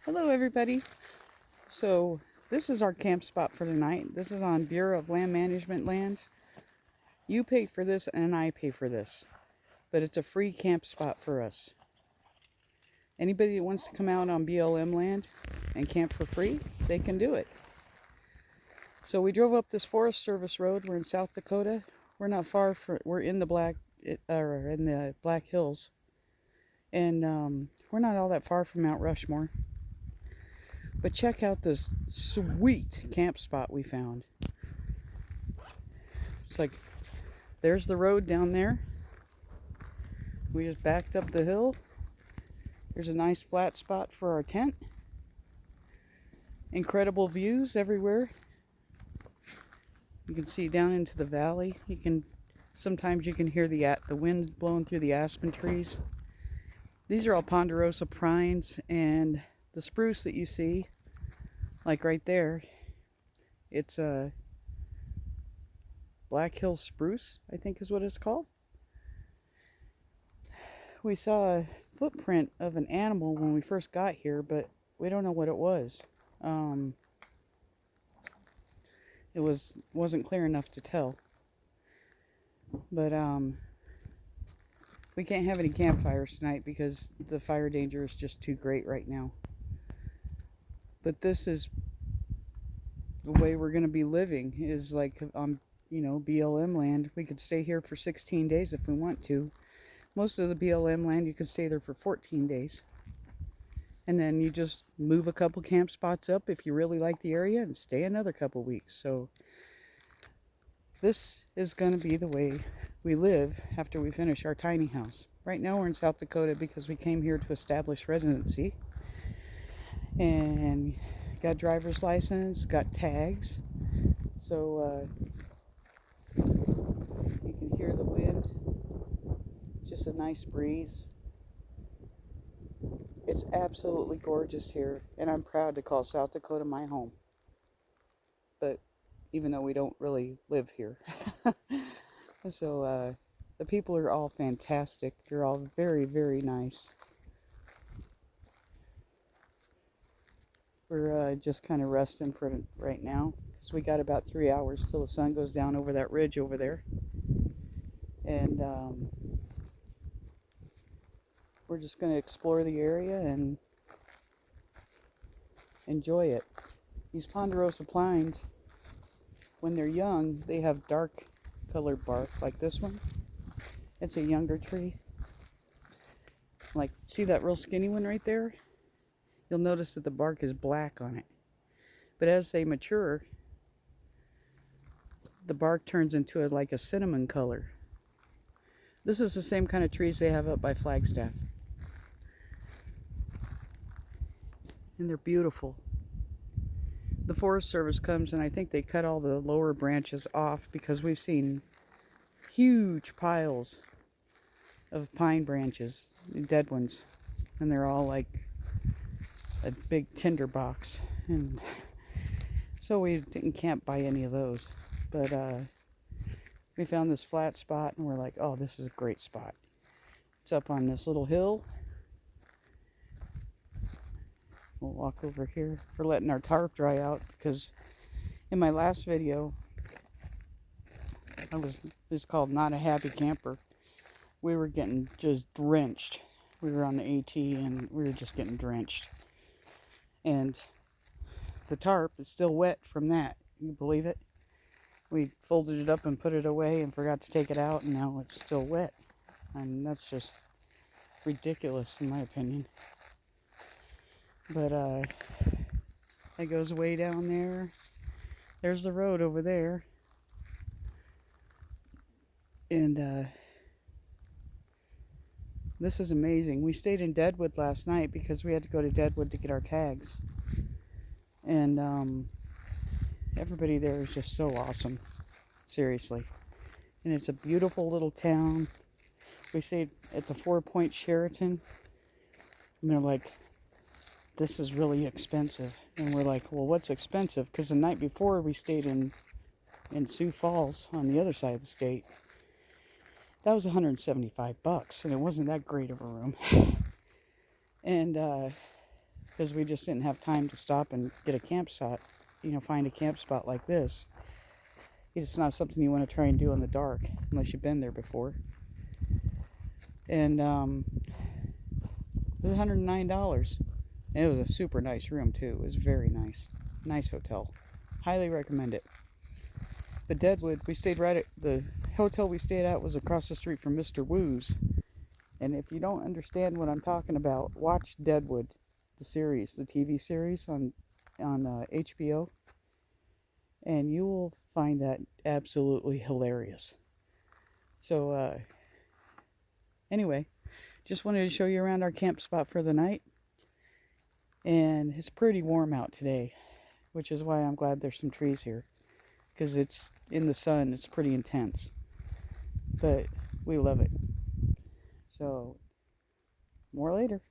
Hello everybody. So this is our camp spot for tonight. This is on Bureau of Land Management land. You pay for this and I pay for this. But it's a free camp spot for us. Anybody that wants to come out on BLM land and camp for free, they can do it. So we drove up this Forest Service road. We're in South Dakota. We're not far from, we're in the Black Hills. And we're not all that far from Mount Rushmore. But check out this sweet camp spot we found. It's like, there's the road down there. We just backed up the hill. There's a nice flat spot for our tent. Incredible views everywhere. You can see down into the valley. Sometimes you can hear the wind blowing through the aspen trees. These are all ponderosa pines, and the spruce that you see, like right there, it's a Black Hill spruce, I think is what it's called. We saw a footprint of an animal when we first got here, but we don't know what it was. It wasn't clear enough to tell. But we can't have any campfires tonight because the fire danger is just too great right now. But this is the way we're going to be living, is like on, BLM land. We could stay here for 16 days if we want to. Most of the BLM land, you could stay there for 14 days. And then you just move a couple camp spots up if you really like the area and stay another couple weeks. So this is going to be the way we live after we finish our tiny house. Right now we're in South Dakota because we came here to establish residency. And got driver's license, got tags. So you can hear the wind. Just a nice breeze. It's absolutely gorgeous here, and I'm proud to call South Dakota my home. But even though we don't really live here. So the people are all fantastic. They're all very, very nice. We're just kind of resting for right now because we got about 3 hours till the sun goes down over that ridge over there. And we're just going to explore the area and enjoy it. These ponderosa pines, when they're young, they have dark colored bark like this one. It's a younger tree. Like, see that real skinny one right there? You'll notice that the bark is black on it. But as they mature, the bark turns into like a cinnamon color. This is the same kind of trees they have up by Flagstaff. And they're beautiful. The Forest Service comes and I think they cut all the lower branches off because we've seen huge piles of pine branches, dead ones. And they're all like a big tinder box. And so we didn't camp by any of those. But we found this flat spot and we're like, oh, this is a great spot. It's up on this little hill. We'll walk over here. We're letting our tarp dry out because in my last video, it's called Not a Happy Camper. We were getting just drenched. We were on the AT and we were just getting drenched. And the tarp is still wet from that. Can you believe it? We folded it up and put it away and forgot to take it out, and now it's still wet. And that's just ridiculous in my opinion. But it goes way down there. There's the road over there. And this is amazing. We stayed in Deadwood last night because we had to go to Deadwood to get our tags. And everybody there is just so awesome. Seriously. And it's a beautiful little town. We stayed at the 4-Point Sheraton. And they're like, this is really expensive. And we're like, well, what's expensive? Because the night before we stayed in Sioux Falls on the other side of the state. That was $175, and it wasn't that great of a room. And because we just didn't have time to stop and get a campsite, find a camp spot like this. It's not something you want to try and do in the dark unless you've been there before. And it was $109. And it was a super nice room too. It was very nice. Nice hotel. Highly recommend it. But Deadwood, we stayed right at the hotel we stayed at was across the street from Mr. Wu's. And if you don't understand what I'm talking about, watch Deadwood, the series, the TV series on HBO, and you will find that absolutely hilarious. So anyway, just wanted to show you around our camp spot for the night. And it's pretty warm out today, which is why I'm glad there's some trees here, because it's in the sun. It's pretty intense, but we love it. So more later.